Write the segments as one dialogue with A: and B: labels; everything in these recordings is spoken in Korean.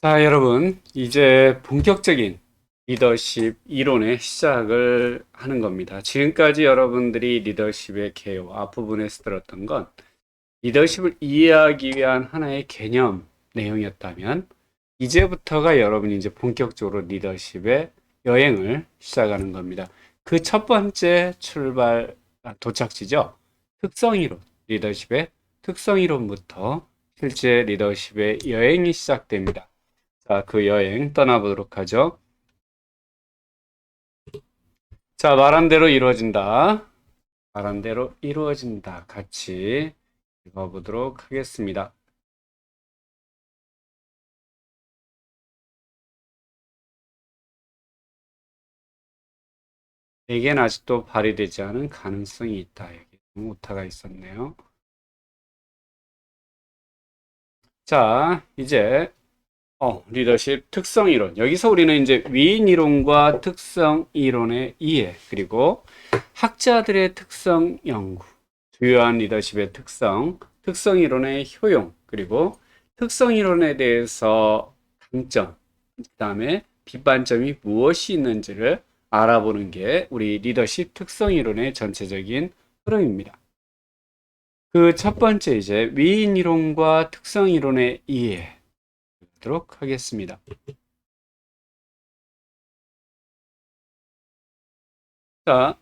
A: 자, 여러분, 이제 본격적인 리더십 이론의 시작을 하는 겁니다. 지금까지 여러분들이 리더십의 개요 앞부분에서 들었던 건 리더십을 이해하기 위한 하나의 개념 내용이었다면, 이제부터가 여러분이 이제 본격적으로 리더십의 여행을 시작하는 겁니다. 그 첫 번째 도착지죠. 특성이론, 리더십의 특성이론부터 실제 리더십의 여행이 시작됩니다. 자, 그 여행 떠나보도록 하죠. 자, 말한 대로 이루어진다. 말한 대로 이루어진다. 같이 읽어보도록 하겠습니다. 내겐 아직도 발휘되지 않은 가능성이 있다. 여기 오타가 있었네요. 자, 이제 리더십 특성 이론. 여기서 우리는 이제 위인 이론과 특성 이론의 이해, 그리고 학자들의 특성 연구, 주요한 리더십의 특성, 특성 이론의 효용, 그리고 특성 이론에 대해서 강점, 그다음에 비판점이 무엇이 있는지를 알아보는 게 우리 리더십 특성 이론의 전체적인 흐름입니다. 그 첫 번째 이제 위인 이론과 특성 이론의 이해 하도록 하겠습니다. 자,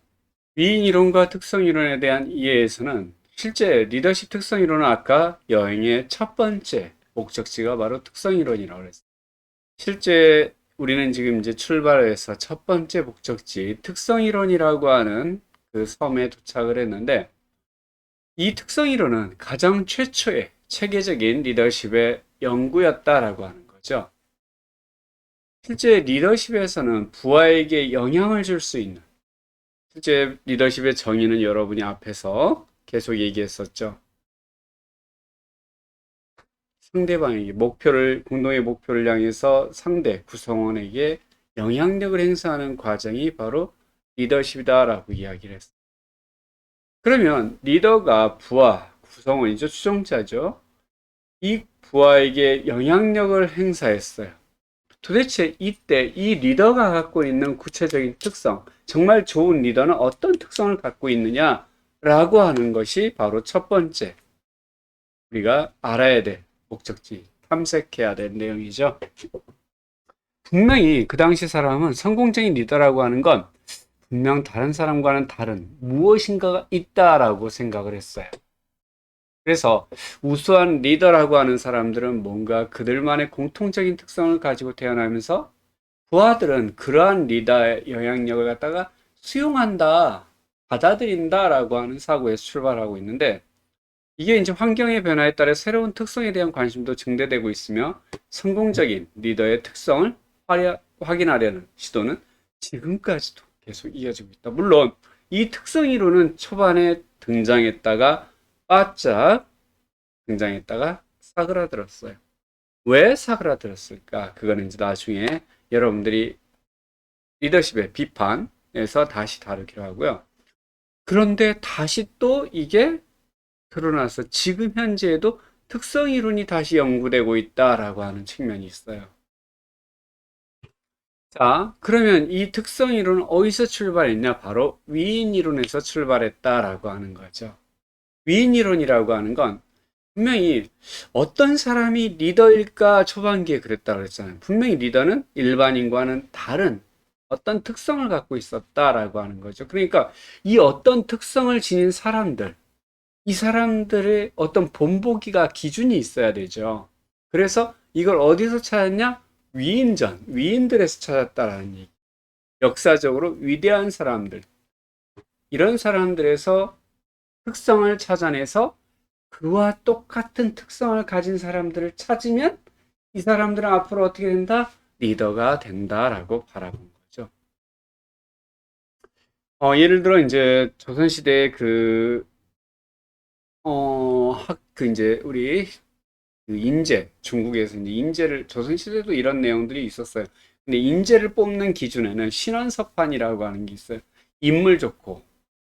A: 위인 이론과 특성 이론에 대한 이해에서는 실제 리더십 특성 이론은 아까 여행의 첫 번째 목적지가 바로 특성 이론이라고 그랬어요. 실제 우리는 지금 이제 출발해서 첫 번째 목적지 특성 이론이라고 하는 그 섬에 도착을 했는데, 이 특성 이론은 가장 최초의 체계적인 리더십의 연구였다라고 하는 거죠. 실제 리더십에서는 부하에게 영향을 줄 수 있는, 실제 리더십의 정의는 여러분이 앞에서 계속 얘기했었죠. 상대방에게 공동의 목표를 향해서 상대 구성원에게 영향력을 행사하는 과정이 바로 리더십이다라고 이야기를 했어요. 그러면 리더가 부하, 구성원이죠. 추종자죠. 이 부하에게 영향력을 행사했어요. 도대체 이때 이 리더가 갖고 있는 구체적인 특성, 정말 좋은 리더는 어떤 특성을 갖고 있느냐라고 하는 것이 바로 첫 번째 우리가 알아야 될 목적지, 탐색해야 될 내용이죠. 분명히 그 당시 사람은 성공적인 리더라고 하는 건 분명 다른 사람과는 다른 무엇인가가 있다라고 생각을 했어요. 그래서 우수한 리더라고 하는 사람들은 뭔가 그들만의 공통적인 특성을 가지고 태어나면서 부하들은 그러한 리더의 영향력을 갖다가 수용한다, 받아들인다라고 하는 사고에서 출발하고 있는데, 이게 이제 환경의 변화에 따라 새로운 특성에 대한 관심도 증대되고 있으며 성공적인 리더의 특성을 확인하려는 시도는 지금까지도 계속 이어지고 있다. 물론 이 특성 이론은 초반에 등장했다가 바짝 등장했다가 사그라들었어요. 왜 사그라들었을까? 그거는 이제 나중에 여러분들이 리더십의 비판에서 다시 다루기로 하고요. 그런데 다시 또 이게 드러나서 지금 현재에도 특성 이론이 다시 연구되고 있다라고 하는 측면이 있어요. 자, 그러면 이 특성 이론은 어디서 출발했냐? 바로 위인 이론에서 출발했다라고 하는 거죠. 위인 이론이라고 하는 건 분명히 어떤 사람이 리더일까 초반기에 그랬다고 그랬잖아요. 분명히 리더는 일반인과는 다른 어떤 특성을 갖고 있었다라고 하는 거죠. 그러니까 이 어떤 특성을 지닌 사람들, 이 사람들의 어떤 본보기가 기준이 있어야 되죠. 그래서 이걸 어디서 찾았냐? 위인들에서 찾았다라는 얘기. 역사적으로 위대한 사람들, 이런 사람들에서 특성을 찾아내서 그와 똑같은 특성을 가진 사람들을 찾으면 이 사람들은 앞으로 어떻게 된다? 리더가 된다라고 바라본 거죠. 예를 들어 이제 조선시대의 이제 우리 그 인재, 중국에서 이제 인재를, 조선시대도 이런 내용들이 있었어요. 근데 인재를 뽑는 기준에는 신원섭판이라고 하는 게 있어요. 인물 좋고,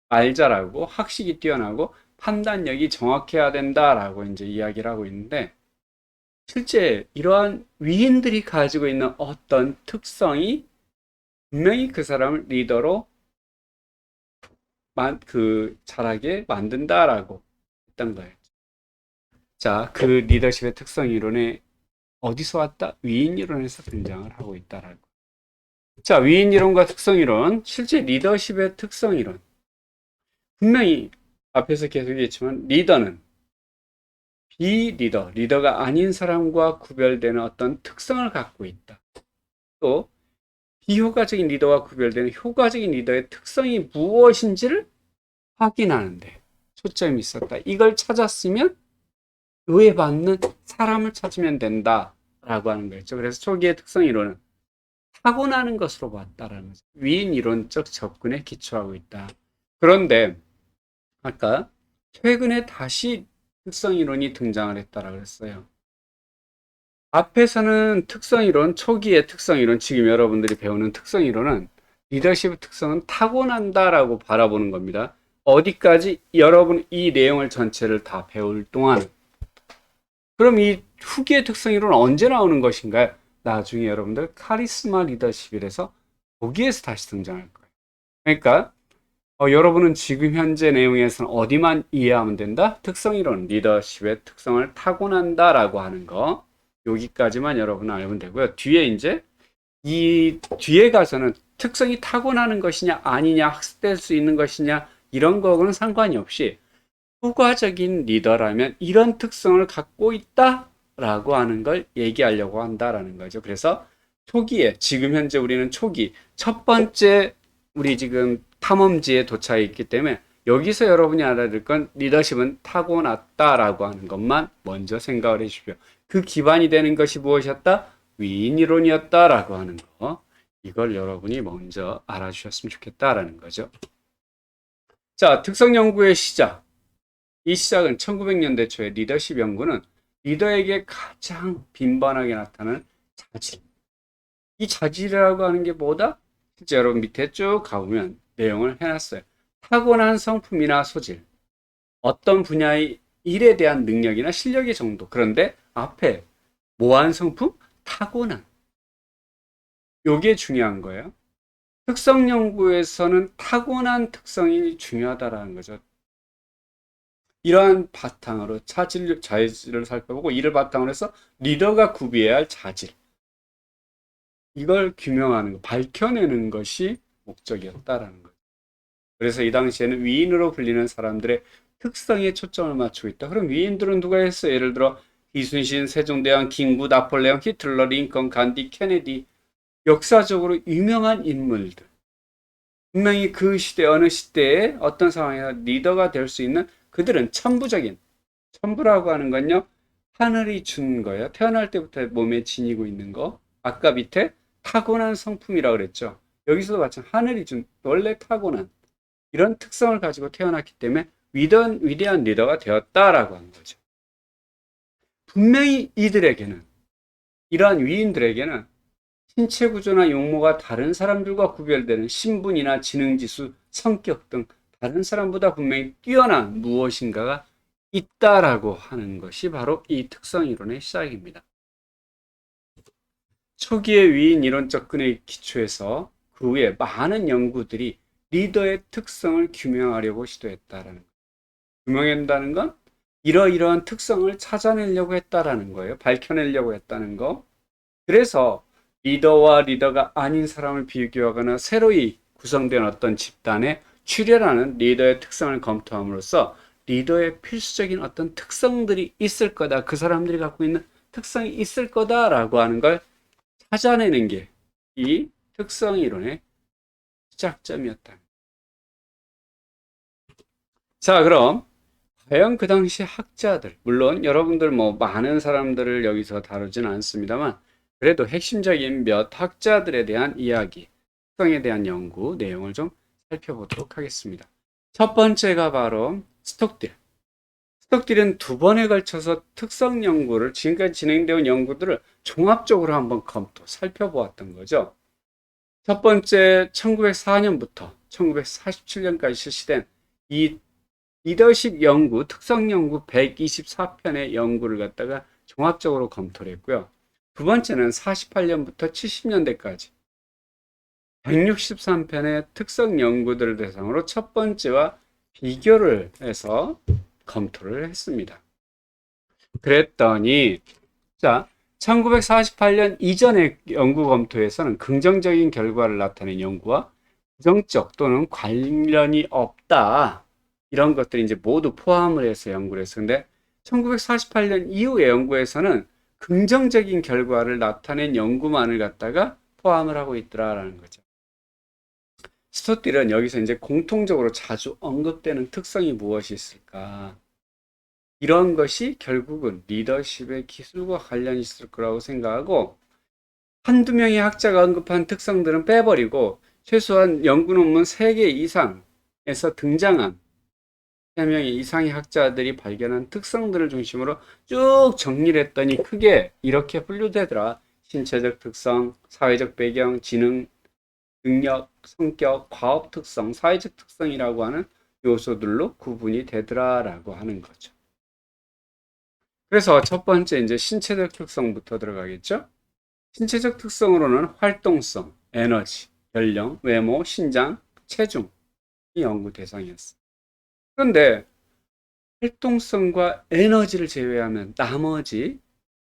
A: 말 잘하고, 학식이 뛰어나고, 판단력이 정확해야 된다라고 이제 이야기를 하고 있는데, 실제 이러한 위인들이 가지고 있는 어떤 특성이 분명히 그 사람을 리더로 잘하게 만든다라고 했던 거예요. 자, 그 리더십의 특성 이론에 어디서 왔다? 위인 이론에서 등장을 하고 있다라고. 자, 위인 이론과 특성 이론, 실제 리더십의 특성 이론. 분명히 앞에서 계속 얘기했지만 리더는 비리더, 리더가 아닌 사람과 구별되는 어떤 특성을 갖고 있다. 또 비효과적인 리더와 구별되는 효과적인 리더의 특성이 무엇인지를 확인하는데 초점이 있었다. 이걸 찾았으면 의에 받는 사람을 찾으면 된다라고 하는 거였죠. 그래서 초기의 특성 이론은 타고나는 것으로 봤다라는 거죠. 위인 이론적 접근에 기초하고 있다. 그런데 아까 최근에 다시 특성 이론이 등장을 했다라고 했어요. 앞에서는 특성 이론, 초기의 특성 이론, 지금 여러분들이 배우는 특성 이론은 리더십의 특성은 타고난다라고 바라보는 겁니다. 어디까지 여러분 이 내용을 전체를 다 배울 동안 그럼 이 후기의 특성 이론은 언제 나오는 것인가요? 나중에 여러분들 카리스마 리더십이라서 거기에서 다시 등장할 거예요. 그러니까 여러분은 지금 현재 내용에서는 어디만 이해하면 된다? 특성 이론, 리더십의 특성을 타고난다라고 하는 거 여기까지만 여러분은 알면 되고요. 뒤에 이제 이 뒤에 가서는 특성이 타고나는 것이냐 아니냐 학습될 수 있는 것이냐 이런 거하고는 상관이 없이 효과적인 리더라면 이런 특성을 갖고 있다라고 하는 걸 얘기하려고 한다라는 거죠. 그래서 초기에 지금 현재 우리는 초기 첫 번째 우리 지금 탐험지에 도착해 있기 때문에 여기서 여러분이 알아야 될 건 리더십은 타고났다라고 하는 것만 먼저 생각을 해 주십시오. 그 기반이 되는 것이 무엇이었다? 위인 이론이었다라고 하는 거. 이걸 여러분이 먼저 알아주셨으면 좋겠다라는 거죠. 자, 특성 연구의 시작. 이 시작은 1900년대 초에 리더십 연구는 리더에게 가장 빈번하게 나타나는 자질. 이 자질이라고 하는 게 뭐다? 실제 여러분 밑에 쭉 가보면 내용을 해놨어요. 타고난 성품이나 소질, 어떤 분야의 일에 대한 능력이나 실력의 정도. 그런데 앞에 뭐한 성품? 타고난. 요게 중요한 거예요. 특성 연구에서는 타고난 특성이 중요하다라는 거죠. 이러한 바탕으로 자질을 살펴보고 이를 바탕으로 해서 리더가 구비해야 할 자질. 이걸 규명하는 거, 밝혀내는 것이 목적이었다라는 거죠. 그래서 이 당시에는 위인으로 불리는 사람들의 특성에 초점을 맞추고 있다. 그럼 위인들은 누가 했어요? 예를 들어 이순신, 세종대왕, 김구, 나폴레옹, 히틀러, 링컨, 간디, 케네디 역사적으로 유명한 인물들. 분명히 그 시대 어느 시대에 어떤 상황에서 리더가 될 수 있는 그들은 천부적인 천부라고 하는 건요. 하늘이 준 거예요. 태어날 때부터 몸에 지니고 있는 거. 아까 밑에 타고난 성품이라고 그랬죠. 여기서도 마찬가지 하늘이 준 원래 타고난 이런 특성을 가지고 태어났기 때문에 위대한 리더가 되었다라고 하는 거죠. 분명히 이들에게는 이러한 위인들에게는 신체 구조나 용모가 다른 사람들과 구별되는 신분이나 지능지수, 성격 등 다른 사람보다 분명히 뛰어난 무엇인가가 있다라고 하는 것이 바로 이 특성 이론의 시작입니다. 초기의 위인 이론 접근에 기초해서 그 후에 많은 연구들이 리더의 특성을 규명하려고 시도했다라는 거예요. 규명한다는 건 이러이러한 특성을 찾아내려고 했다라는 거예요. 밝혀내려고 했다는 거. 그래서 리더와 리더가 아닌 사람을 비교하거나 새로이 구성된 어떤 집단에 출연하는 리더의 특성을 검토함으로써 리더의 필수적인 어떤 특성들이 있을 거다. 그 사람들이 갖고 있는 특성이 있을 거다라고 하는 걸 찾아내는 게 이 특성 이론의 시작점이었다. 자, 그럼 과연 그 당시 학자들, 물론 여러분들 많은 사람들을 여기서 다루지는 않습니다만 그래도 핵심적인 몇 학자들에 대한 이야기, 특성에 대한 연구 내용을 좀 살펴보도록 하겠습니다. 첫 번째가 바로 스톡딜. 스톡딜은 두 번에 걸쳐서 특성 연구를 지금까지 진행되어 온 연구들을 종합적으로 한번 살펴보았던 거죠. 첫 번째 1904년부터 1947년까지 실시된 이 리더십 연구, 특성 연구 124편의 연구를 갖다가 종합적으로 검토를 했고요. 두 번째는 48년부터 70년대까지 163편의 특성 연구들을 대상으로 첫 번째와 비교를 해서 검토를 했습니다. 그랬더니 자, 1948년 이전의 연구 검토에서는 긍정적인 결과를 나타낸 연구와 부정적 또는 관련이 없다. 이런 것들이 이제 모두 포함을 해서 연구를 했어요. 근데 1948년 이후의 연구에서는 긍정적인 결과를 나타낸 연구만을 갖다가 포함을 하고 있더라라는 거죠. 스토틸은 여기서 이제 공통적으로 자주 언급되는 특성이 무엇이 있을까? 이런 것이 결국은 리더십의 기술과 관련이 있을 거라고 생각하고 한두 명의 학자가 언급한 특성들은 빼버리고 최소한 연구 논문 3개 이상에서 등장한 3명의 이상의 학자들이 발견한 특성들을 중심으로 쭉 정리를 했더니 크게 이렇게 분류되더라. 신체적 특성, 사회적 배경, 지능, 능력, 성격, 과업 특성, 사회적 특성이라고 하는 요소들로 구분이 되더라라고 하는 거죠. 그래서 첫 번째 이제 신체적 특성부터 들어가겠죠. 신체적 특성으로는 활동성, 에너지, 연령, 외모, 신장, 체중이 연구 대상이었어요. 그런데 활동성과 에너지를 제외하면 나머지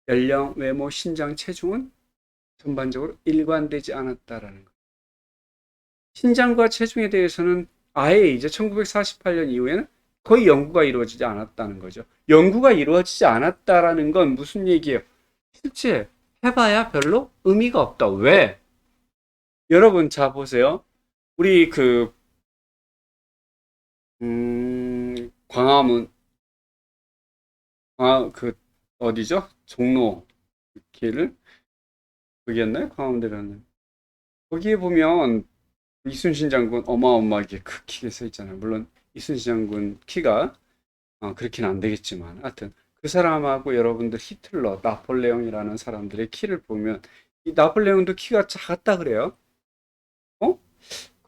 A: 연령, 외모, 신장, 체중은 전반적으로 일관되지 않았다라는 거예요. 신장과 체중에 대해서는 아예 이제 1948년 이후에는 거의 연구가 이루어지지 않았다는 거죠. 연구가 이루어지지 않았다라는 건 무슨 얘기예요? 실제 해봐야 별로 의미가 없다. 왜? 여러분, 자, 보세요. 우리 광화문, 어디죠? 종로 길을? 거기였나요? 광화문대로는. 거기에 보면 이순신 장군 어마어마하게 그 키에 서 있잖아요. 물론 이순신 장군 키가 그렇게는 안 되겠지만 하여튼 그 사람하고 여러분들 히틀러, 나폴레옹이라는 사람들의 키를 보면 이 나폴레옹도 키가 작았다 그래요. 어?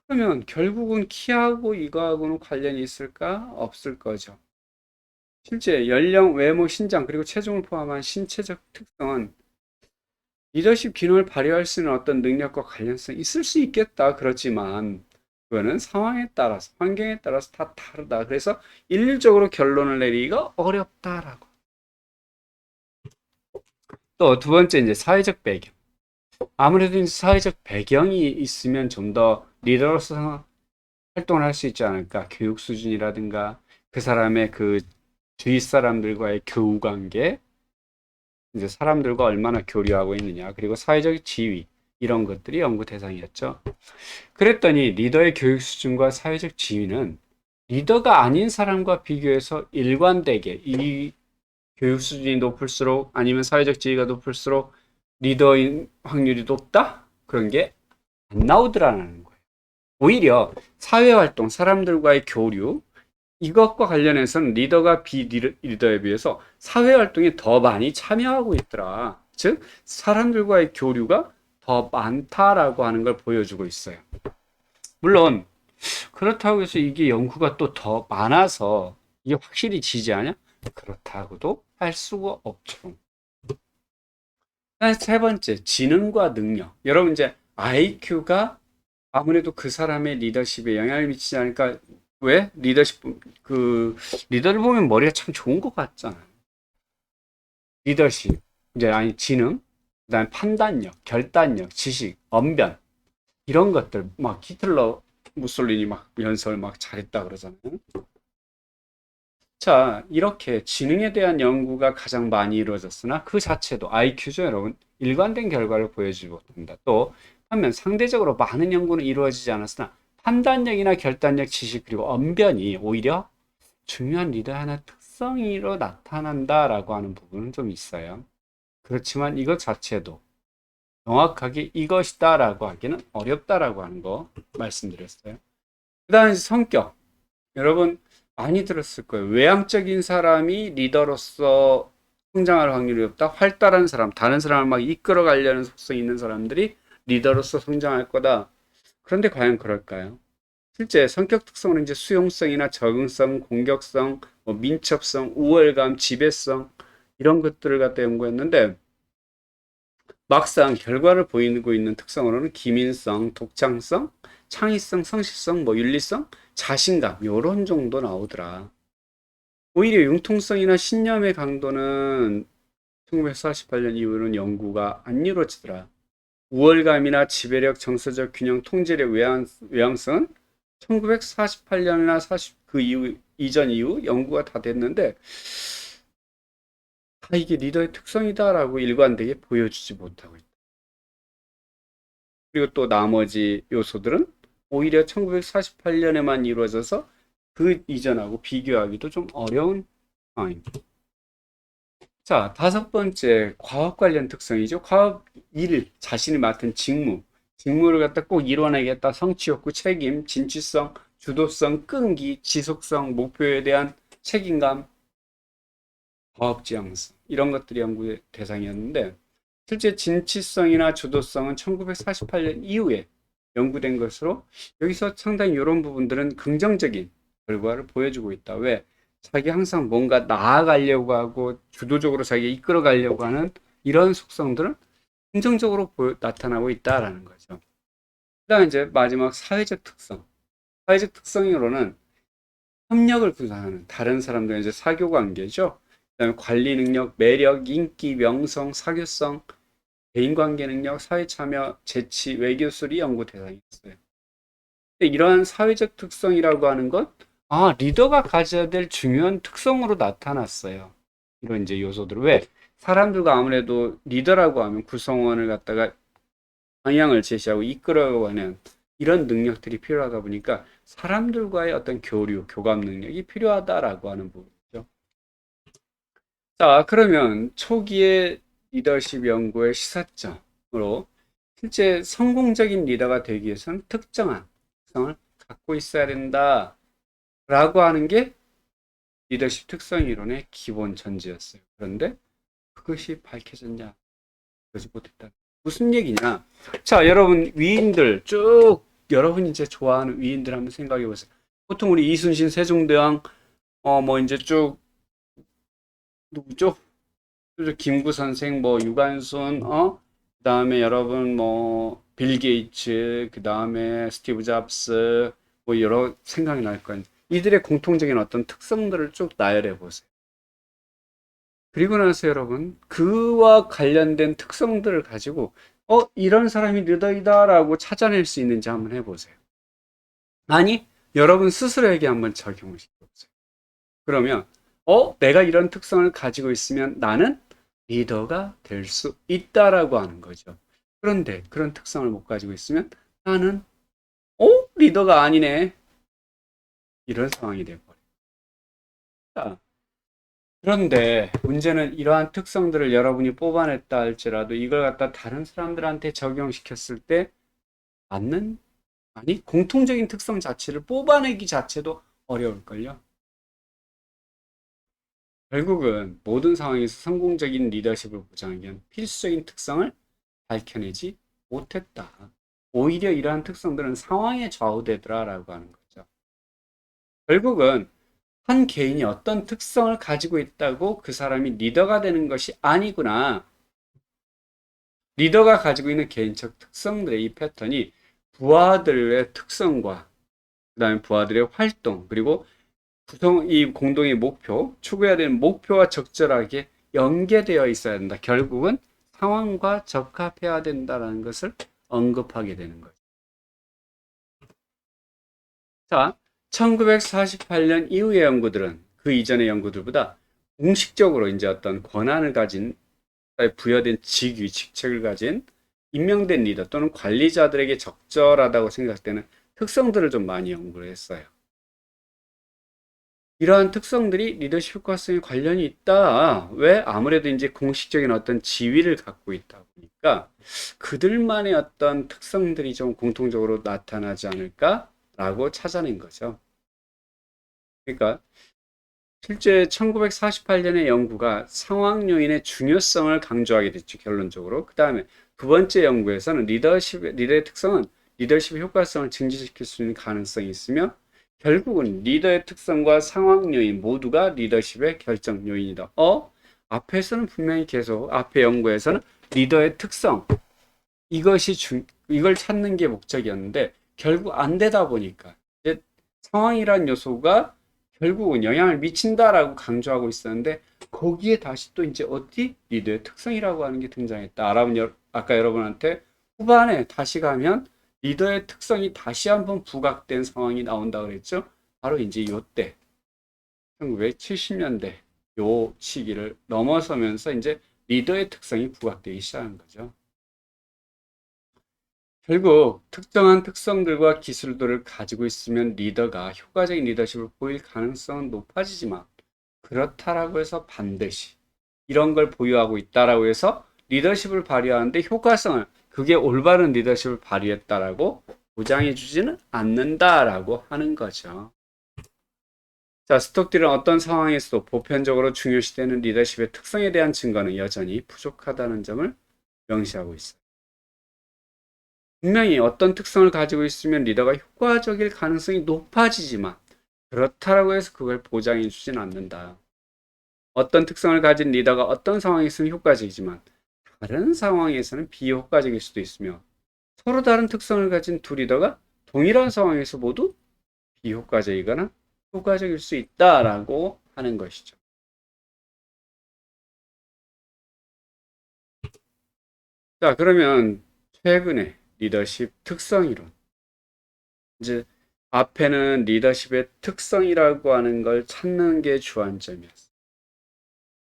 A: 그러면 결국은 키하고 이거하고는 관련이 있을까? 없을 거죠. 실제 연령, 외모, 신장 그리고 체중을 포함한 신체적 특성은 리더십 기능을 발휘할 수 있는 어떤 능력과 관련성이 있을 수 있겠다. 그렇지만 그거는 상황에 따라서, 환경에 따라서 다 다르다. 그래서 일률적으로 결론을 내리기가 어렵다라고. 또 두 번째 이제 사회적 배경. 아무래도 이제 사회적 배경이 있으면 좀 더 리더로서 활동을 할 수 있지 않을까. 교육 수준이라든가 그 사람의 그 주위 사람들과의 교우 관계, 이제 사람들과 얼마나 교류하고 있느냐, 그리고 사회적 지위 이런 것들이 연구 대상이었죠. 그랬더니 리더의 교육 수준과 사회적 지위는 리더가 아닌 사람과 비교해서 일관되게 이 교육 수준이 높을수록 아니면 사회적 지위가 높을수록 리더인 확률이 높다? 그런 게 안 나오더라는 거예요. 오히려 사회활동, 사람들과의 교류 이것과 관련해서는 리더가 비리더에 비해서 사회활동에 더 많이 참여하고 있더라. 즉 사람들과의 교류가 더 많다라고 하는 걸 보여주고 있어요. 물론 그렇다고 해서 이게 연구가 또 더 많아서 이게 확실히 지지하냐? 그렇다고도 할 수가 없죠. 세 번째, 지능과 능력. 여러분 이제 IQ가 아무래도 그 사람의 리더십에 영향을 미치지 않을까? 왜? 리더를 보면 머리가 참 좋은 것 같잖아요. 리더십, 이제 아니 지능, 그다음에 판단력, 결단력, 지식, 언변 이런 것들 막 히틀러, 무솔리니 막 연설 막 잘했다 그러잖아요. 자, 이렇게 지능에 대한 연구가 가장 많이 이루어졌으나 그 자체도 IQ죠, 여러분. 일관된 결과를 보여주지 못합니다. 또 반면 상대적으로 많은 연구는 이루어지지 않았으나 판단력이나 결단력, 지식 그리고 언변이 오히려 중요한 리더의 하나의 특성으로 나타난다라고 하는 부분은 좀 있어요. 그렇지만 이것 자체도 정확하게 이것이다라고 하기는 어렵다라고 하는 거 말씀드렸어요. 그 다음에 성격. 여러분 많이 들었을 거예요. 외향적인 사람이 리더로서 성장할 확률이 없다. 활달한 사람, 다른 사람을 막 이끌어 가려는 속성이 있는 사람들이 리더로서 성장할 거다. 그런데 과연 그럴까요? 실제 성격 특성은 이제 수용성이나 적응성, 공격성, 민첩성, 우월감, 지배성 이런 것들을 갖다 연구했는데 막상 결과를 보이고 있는 특성으로는 기민성, 독창성, 창의성, 성실성, 뭐 윤리성, 자신감 요런 정도 나오더라. 오히려 융통성이나 신념의 강도는 1948년 이후로는 연구가 안 이루어지더라. 우월감이나 지배력, 정서적 균형, 통제력, 외향성은 1948년이나 40, 그 이후, 이전 이후 연구가 다 됐는데, 다 이게 리더의 특성이다라고 일관되게 보여주지 못하고 있다. 그리고 또 나머지 요소들은 오히려 1948년에만 이루어져서 그 이전하고 비교하기도 좀 어려운 상황입니다. 자, 다섯 번째, 과업 관련 특성이죠. 과업 일, 자신이 맡은 직무를 갖다 꼭 이뤄내겠다. 성취욕구, 책임, 진취성, 주도성, 끈기, 지속성, 목표에 대한 책임감, 과업 지향성 이런 것들이 연구의 대상이었는데 실제 진취성이나 주도성은 1948년 이후에 연구된 것으로 여기서 상당히 이런 부분들은 긍정적인 결과를 보여주고 있다. 왜? 자기 항상 뭔가 나아가려고 하고 주도적으로 자기 이끌어 가려고 하는 이런 속성들은 긍정적으로 나타나고 있다라는 거죠. 그다음 이제 마지막 사회적 특성. 사회적 특성으로는 협력을 구사하는 다른 사람들의 이제 사교 관계죠. 그다음에 관리 능력, 매력, 인기, 명성, 사교성, 대인관계 능력, 사회 참여, 재치, 외교술이 연구 대상이었어요. 이러한 사회적 특성이라고 하는 것, 리더가 가져야 될 중요한 특성으로 나타났어요. 이런 이제 요소들. 왜? 사람들과 아무래도 리더라고 하면 구성원을 갖다가 방향을 제시하고 이끌어가는 이런 능력들이 필요하다 보니까 사람들과의 어떤 교류, 교감 능력이 필요하다라고 하는 부분이죠. 자, 그러면 초기의 리더십 연구의 시사점으로 실제 성공적인 리더가 되기 위해서는 특정한 특성을 갖고 있어야 된다라고 하는 게 리더십 특성 이론의 기본 전제였어요. 그런데 그것이 밝혀졌냐? 그러지 못했다. 무슨 얘기냐? 자, 여러분 위인들 쭉 여러분이 이제 좋아하는 위인들 한번 생각해 보세요. 보통 우리 이순신 세종대왕 뭐 이제 쭉 누구죠? 김구 선생, 뭐 유관순, 그다음에 여러분 뭐 빌 게이츠, 그다음에 스티브 잡스, 뭐 여러 생각이 날 거예요. 이들의 공통적인 어떤 특성들을 쭉 나열해 보세요. 그리고 나서 여러분 그와 관련된 특성들을 가지고 이런 사람이 리더이다라고 찾아낼 수 있는지 한번 해보세요. 아니, 여러분 스스로에게 한번 적용을 시켜보세요. 그러면 내가 이런 특성을 가지고 있으면 나는 리더가 될 수 있다라고 하는 거죠. 그런데 그런 특성을 못 가지고 있으면 나는 리더가 아니네. 이런 상황이 돼버려요. 자, 그런데 문제는 이러한 특성들을 여러분이 뽑아냈다 할지라도 이걸 갖다 다른 사람들한테 적용시켰을 때 맞는 아니 공통적인 특성 자체를 뽑아내기 자체도 어려울걸요. 결국은 모든 상황에서 성공적인 리더십을 보장하기 위한 필수적인 특성을 밝혀내지 못했다. 오히려 이러한 특성들은 상황에 좌우되더라라고 하는 거죠. 결국은 한 개인이 어떤 특성을 가지고 있다고 그 사람이 리더가 되는 것이 아니구나. 리더가 가지고 있는 개인적 특성들의 이 패턴이 부하들의 특성과 그다음에 부하들의 활동 그리고 이 공동의 목표, 추구해야 되는 목표와 적절하게 연계되어 있어야 된다. 결국은 상황과 적합해야 된다는 것을 언급하게 되는 거죠. 자, 1948년 이후의 연구들은 그 이전의 연구들보다 공식적으로 이제 어떤 권한을 가진 부여된 직위, 직책을 가진 임명된 리더 또는 관리자들에게 적절하다고 생각되는 특성들을 좀 많이 연구를 했어요. 이러한 특성들이 리더십 효과성에 관련이 있다. 왜? 아무래도 이제 공식적인 어떤 지위를 갖고 있다 보니까 그들만의 어떤 특성들이 좀 공통적으로 나타나지 않을까라고 찾아낸 거죠. 그러니까 실제 1948년의 연구가 상황 요인의 중요성을 강조하게 됐죠, 결론적으로. 그 다음에 두 번째 연구에서는 리더의 특성은 리더십의 효과성을 증진시킬 수 있는 가능성이 있으며 결국은 리더의 특성과 상황 요인 모두가 리더십의 결정 요인이다. 앞에서는 분명히 계속 앞에 연구에서는 리더의 특성 이걸 찾는 게 목적이었는데 결국 안 되다 보니까 이제 상황이란 요소가 결국은 영향을 미친다라고 강조하고 있었는데 거기에 다시 또 이제 어디 리더의 특성이라고 하는 게 등장했다. 아까 여러분한테 후반에 다시 가면 리더의 특성이 다시 한번 부각된 상황이 나온다 그랬죠. 바로 이제 요때 1970년대 요 시기를 넘어서면서 이제 리더의 특성이 부각되기 시작한 거죠. 결국 특정한 특성들과 기술들을 가지고 있으면 리더가 효과적인 리더십을 보일 가능성은 높아지지만 그렇다라고 해서 반드시 이런 걸 보유하고 있다라고 해서 리더십을 발휘하는데 효과성을 그게 올바른 리더십을 발휘했다라고 보장해 주지는 않는다라고 하는 거죠. 자, 스톡딜은 어떤 상황에서도 보편적으로 중요시되는 리더십의 특성에 대한 증거는 여전히 부족하다는 점을 명시하고 있어요. 분명히 어떤 특성을 가지고 있으면 리더가 효과적일 가능성이 높아지지만 그렇다고 해서 그걸 보장해 주진 않는다. 어떤 특성을 가진 리더가 어떤 상황에서는 효과적이지만 다른 상황에서는 비효과적일 수도 있으며 서로 다른 특성을 가진 두 리더가 동일한 상황에서 모두 비효과적이거나 효과적일 수 있다라고 하는 것이죠. 자, 그러면 최근에 리더십 특성 이론. 이제 앞에는 리더십의 특성이라고 하는 걸 찾는 게 주안점이었어요.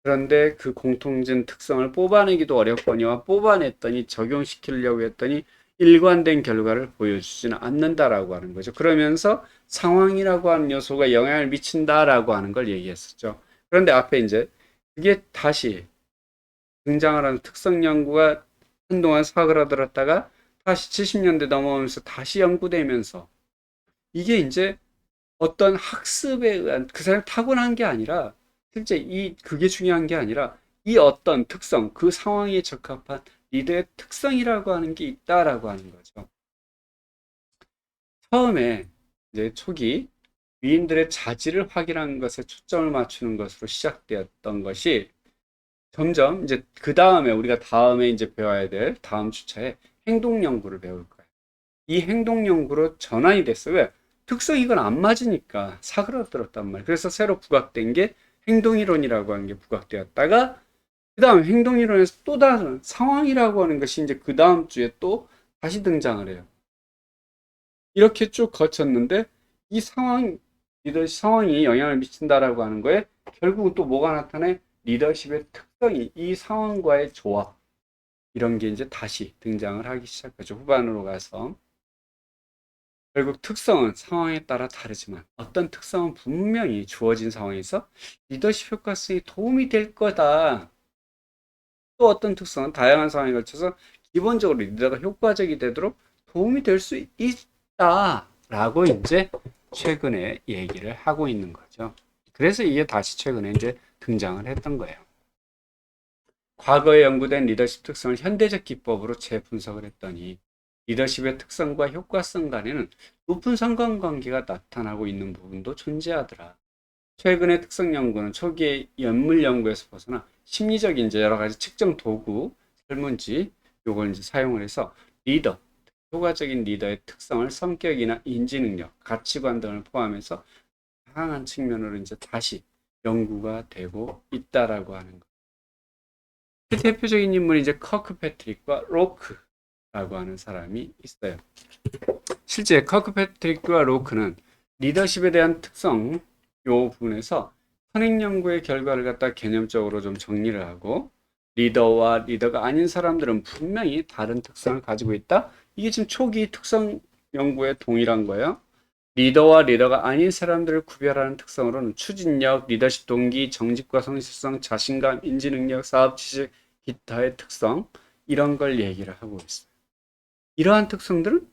A: 그런데 그 공통된 특성을 뽑아내기도 어렵거니와 뽑아냈더니 적용시키려고 했더니 일관된 결과를 보여주지는 않는다라고 하는 거죠. 그러면서 상황이라고 하는 요소가 영향을 미친다라고 하는 걸 얘기했었죠. 그런데 앞에 이제 그게 다시 등장을 하는 특성 연구가 한동안 사그라들었다가 다시 70년대 넘어오면서 다시 연구되면서 이게 이제 어떤 학습에 의한 그 사람이 타고난 게 아니라 실제 그게 중요한 게 아니라 이 어떤 특성, 그 상황에 적합한 리더의 특성이라고 하는 게 있다라고 하는 거죠. 처음에 이제 초기 위인들의 자질을 확인하는 것에 초점을 맞추는 것으로 시작되었던 것이 점점 이제 그 다음에 우리가 다음에 이제 배워야 될 다음 주차에 행동 연구를 배울 거예요. 이 행동 연구로 전환이 됐어요. 왜? 특성 이건 안 맞으니까 사그라들었단 말이에요. 그래서 새로 부각된 게 행동이론이라고 하는 게 부각되었다가 그 다음 행동이론에서 또 다른 상황이라고 하는 것이 이제 그 다음 주에 또 다시 등장을 해요. 이렇게 쭉 거쳤는데 이 상황이 영향을 미친다라고 하는 거에 결국은 또 뭐가 나타내? 리더십의 특성이 이 상황과의 조합 이런 게 이제 다시 등장을 하기 시작하죠. 후반으로 가서. 결국 특성은 상황에 따라 다르지만 어떤 특성은 분명히 주어진 상황에서 리더십 효과성이 도움이 될 거다. 또 어떤 특성은 다양한 상황에 걸쳐서 기본적으로 리더가 효과적이 되도록 도움이 될 수 있다. 라고 이제 최근에 얘기를 하고 있는 거죠. 그래서 이게 다시 최근에 이제 등장을 했던 거예요. 과거에 연구된 리더십 특성을 현대적 기법으로 재분석을 했더니 리더십의 특성과 효과성 간에는 높은 상관관계가 나타나고 있는 부분도 존재하더라. 최근의 특성 연구는 초기의 연물 연구에서 벗어나 심리적인 이제 여러 가지 측정 도구, 설문지 요걸 이제 사용을 해서 효과적인 리더의 특성을 성격이나 인지 능력, 가치관 등을 포함해서 다양한 측면으로 이제 다시 연구가 되고 있다라고 하는 것. 그 대표적인 인물이 이제 커크 패트릭과 로크라고 하는 사람이 있어요. 실제 커크 패트릭과 로크는 리더십에 대한 특성 요 부분에서 선행 연구의 결과를 갖다 개념적으로 좀 정리를 하고 리더와 리더가 아닌 사람들은 분명히 다른 특성을 가지고 있다. 이게 지금 초기 특성 연구에 동일한 거예요. 리더와 리더가 아닌 사람들을 구별하는 특성으로는 추진력, 리더십 동기, 정직과 성실성, 자신감, 인지능력, 사업 지식, 기타의 특성 이런 걸 얘기를 하고 있어요. 이러한 특성들은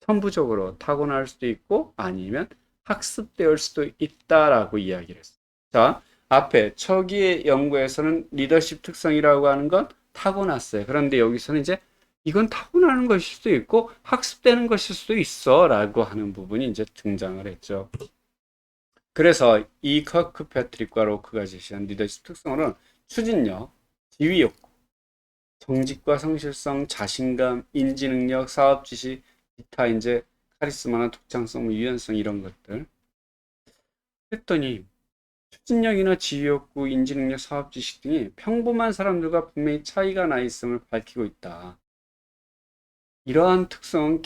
A: 선부적으로 타고날 수도 있고 아니면 학습될 수도 있다라고 이야기를 했어요. 자, 앞에 초기의 연구에서는 리더십 특성이라고 하는 건 타고났어요. 그런데 여기서는 이제 이건 타고나는 것일 수도 있고 학습되는 것일 수도 있어 라고 하는 부분이 이제 등장을 했죠. 그래서 이 커크 패트릭과 로크가 제시한 리더십 특성으로는 추진력, 지휘욕구, 정직과 성실성, 자신감, 인지능력, 사업지시, 기타 이제 카리스마나 독창성, 유연성 이런 것들. 했더니 추진력이나 지휘욕구, 인지능력, 사업지식 등이 평범한 사람들과 분명히 차이가 나 있음을 밝히고 있다. 이러한 특성은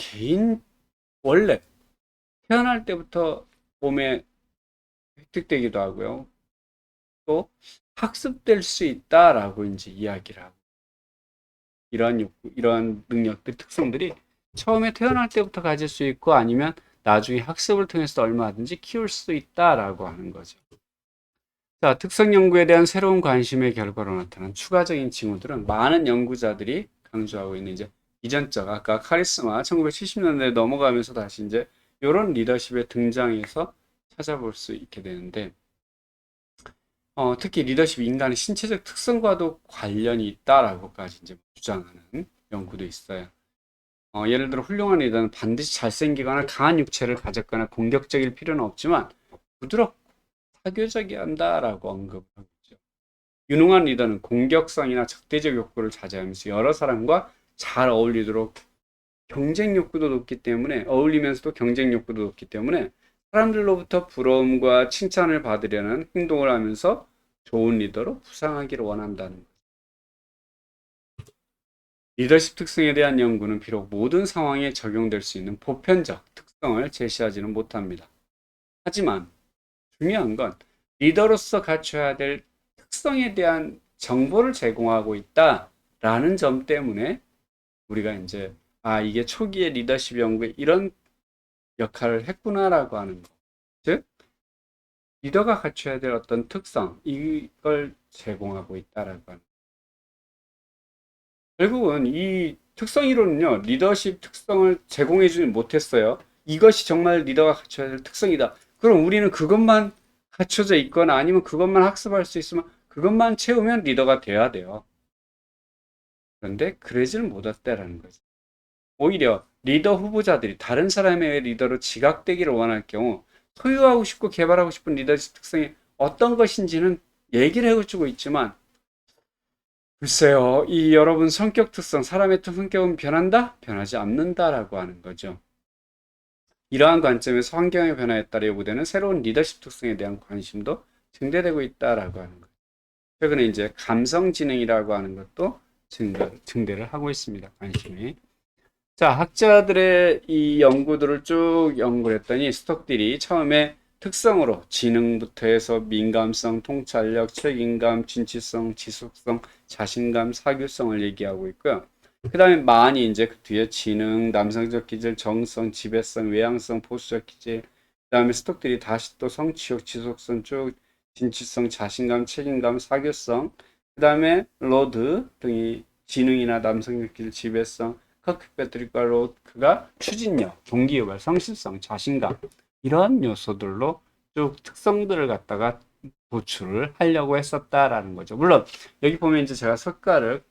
A: 원래 태어날 때부터 몸에 획득되기도 하고요. 또 학습될 수 있다라고 이제 이야기를 하고 이러한 능력들, 특성들이 처음에 태어날 때부터 가질 수 있고 아니면 나중에 학습을 통해서 얼마든지 키울 수 있다라고 하는 거죠. 자, 특성 연구에 대한 새로운 관심의 결과로 나타난 추가적인 징후들은 많은 연구자들이 강조하고 있는 이제 이전적, 아까 카리스마 1970년대에 넘어가면서 다시 이제 이런 리더십의 등장에서 찾아볼 수 있게 되는데, 특히 리더십 인간의 신체적 특성과도 관련이 있다라고까지 이제 주장하는 연구도 있어요. 예를 들어 훌륭한 리더는 반드시 잘생기거나 강한 육체를 가졌거나 공격적일 필요는 없지만 부드럽고 사교적이어야 한다라고 언급을 하고 있죠. 유능한 리더는 공격성이나 적대적 욕구를 자제하면서 여러 사람과 잘 어울리도록 경쟁 욕구도 높기 때문에 어울리면서도 경쟁 욕구도 높기 때문에 사람들로부터 부러움과 칭찬을 받으려는 행동을 하면서 좋은 리더로 부상하기를 원한다는 것. 리더십 특성에 대한 연구는 비록 모든 상황에 적용될 수 있는 보편적 특성을 제시하지는 못합니다. 하지만 중요한 건 리더로서 갖춰야 될 특성에 대한 정보를 제공하고 있다라는 점 때문에 우리가 이제 이게 초기의 리더십 연구에 이런 역할을 했구나라고 하는 거. 즉 리더가 갖춰야 될 어떤 특성 이걸 제공하고 있다라고 하는 거. 결국은 이 특성 이론은요, 리더십 특성을 제공해주지 못했어요. 이것이 정말 리더가 갖춰야 될 특성이다. 그럼 우리는 그것만 갖춰져 있거나 아니면 그것만 학습할 수 있으면 그것만 채우면 리더가 돼야 돼요. 그런데 그러지는 못했다라는 거죠. 오히려 리더 후보자들이 다른 사람의 리더로 지각되기를 원할 경우 소유하고 싶고 개발하고 싶은 리더십 특성이 어떤 것인지는 얘기를 해주고 있지만 글쎄요, 이 여러분 성격 특성, 사람의 성격은 변한다? 변하지 않는다라고 하는 거죠. 이러한 관점에서 환경의 변화에 따라 요구되는 새로운 리더십 특성에 대한 관심도 증대되고 있다라고 하는 거죠. 최근에 이제 감성지능이라고 하는 것도 증대를 하고 있습니다. 관심이. 자, 학자들의 이 연구들을 쭉 연구를 했더니 스톡들이 처음에 특성으로 지능부터 해서 민감성, 통찰력, 책임감, 진취성, 지속성, 자신감, 사교성을 얘기하고 있고요. 그 다음에 많이 이제 그 뒤에 지능, 남성적 기질, 정성, 지배성, 외향성, 보수적 기질, 그 다음에 스톡들이 다시 또 성취욕, 지속성 쭉 진취성, 자신감, 책임감, 사교성, 그 다음에 로드 등이 지능이나 남성적 기질, 지배성, 커크패트릭과 로크가 추진력, 동기유발, 성실성, 자신감 이런 요소들로 쭉 특성들을 갖다가 도출을 하려고 했었다라는 거죠. 물론 여기 보면 이제 제가 색깔을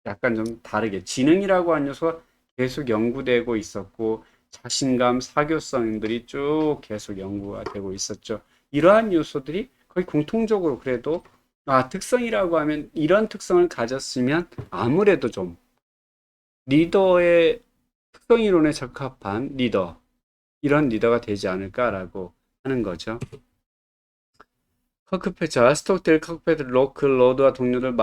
A: 약간 좀 다르게 지능이라고 하는 요소가 계속 연구되고 있었고 자신감, 사교성들이 쭉 계속 연구가 되고 있었죠. 이러한 요소들이 거의 공통적으로 그래도 특성이라고 하면 이런 특성을 가졌으면 아무래도 좀 리더의 특성 이론에 적합한 리더 이런 리더가 되지 않을까라고 하는 거죠. 스톡델, 커크패드, 로크, 로드와 동료들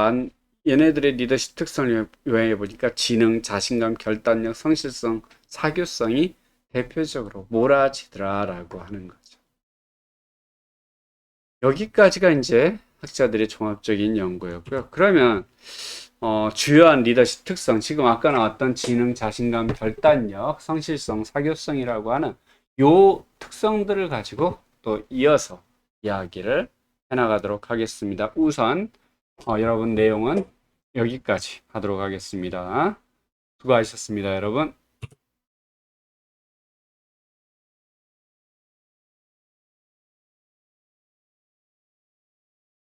A: 얘네들의 리더십 특성을 요약해 보니까 지능, 자신감, 결단력, 성실성, 사교성이 대표적으로 몰아지더라라고 하는 거죠. 여기까지가 이제 학자들의 종합적인 연구였고요. 그러면 주요한 리더십 특성, 지금 아까 나왔던 지능, 자신감, 결단력, 성실성, 사교성이라고 하는 요 특성들을 가지고 또 이어서 이야기를 해나가도록 하겠습니다. 우선 여러분 내용은 여기까지 하도록 하겠습니다. 수고하셨습니다, 여러분.